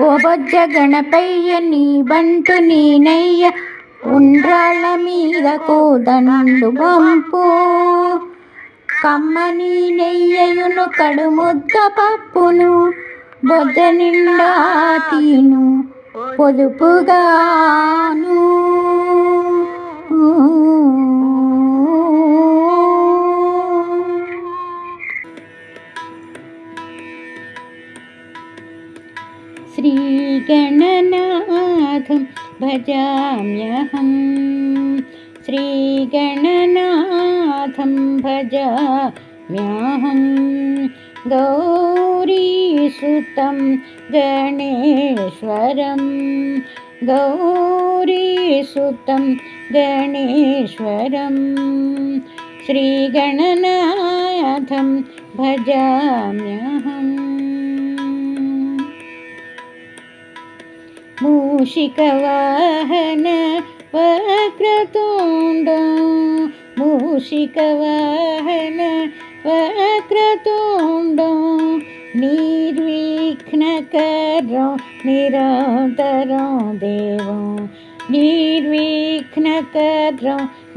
ఓ బొజ్జ గణపయ్య నీ బంటు నేనయ్య ఉండ్రాళ్ళ మీద కోదండు పంపు కమ్మని నెయ్యయును కడుముద్ద పప్పును బొజ్జ నిండా తీను పొదుపుగాను శ్రీగణనాథం భజామ్యహం శ్రీగణనాథం భజామ్యహం గౌరీసుతం గణేశ్వరం గౌరీసుతం గణేశ్వరం శ్రీగణనాథం భజామ్యహం మూషికవాహన వక్రతుండం మూషికవాహన వక్రతుండం నిర్విఘ్నకరం నిరంతరం దేవం నిర్విఘ్నకరం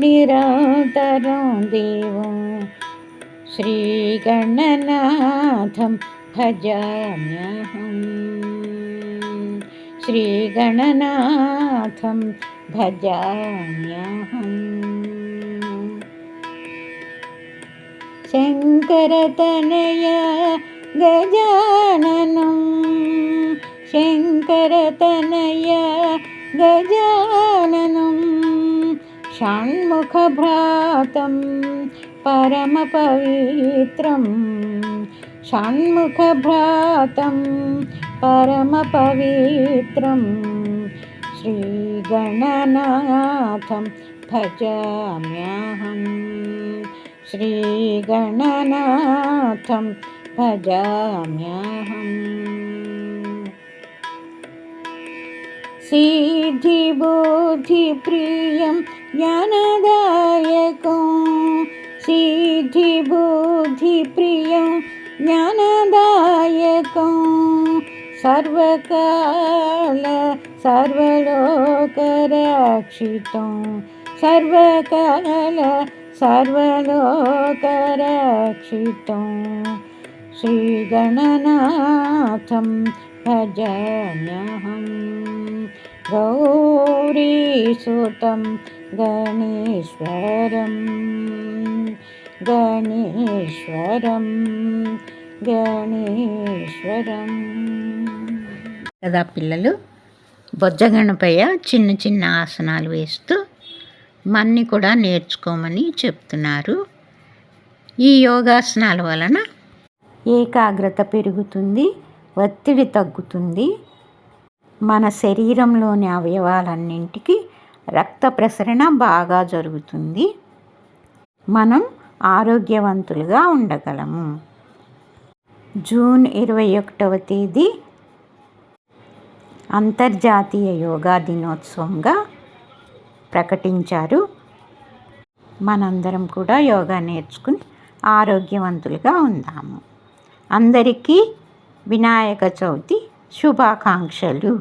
నిరంతరం దేవం శ్రీగణనాథం భజామ్యహం శ్రీగణనాథం భజామ్యహం శంకరతనయ గజాననం శంకరతనయ గజాననం షణ్ముఖభ్రాతం పరమపవిత్రం షణ్ముఖభ్రాతం పరమపవిత్రం శ్రీగణనాథం భజామ్యహం శ్రీగణనాథం భజామ్యహం సిద్ధిబుద్ధిప్రియం జ్ఞానదాయకం సిద్ధిబుద్ధిప్రియం జ్ఞానదాయకం సర్వకాల సర్వలోకరక్షితం సర్వకాల సర్వలోకరక్షితం శ్రీగణనాథం భజామ్యహం గౌరీసుతం గణేశ్వరం గణేశ్వరం గణేశ్వరం కదా పిల్లలు. బొజ్జ గణపయ్య చిన్న చిన్న ఆసనాలు వేస్తూ మన్ని కూడా నేర్చుకోమని చెప్తున్నారు. ఈ యోగాసనాల వలన ఏకాగ్రత పెరుగుతుంది, ఒత్తిడి తగ్గుతుంది, మన శరీరంలోని అవయవాలన్నింటికి రక్త ప్రసరణ బాగా జరుగుతుంది, మనం ఆరోగ్యవంతులుగా ఉండగలము. జూన్ 21వ తేదీ అంతర్జాతీయ యోగా దినోత్సవంగా ప్రకటించారు. మనందరం కూడా యోగా నేర్చుకుని ఆరోగ్యవంతులుగా ఉందాము. అందరికీ వినాయక చవితి శుభాకాంక్షలు.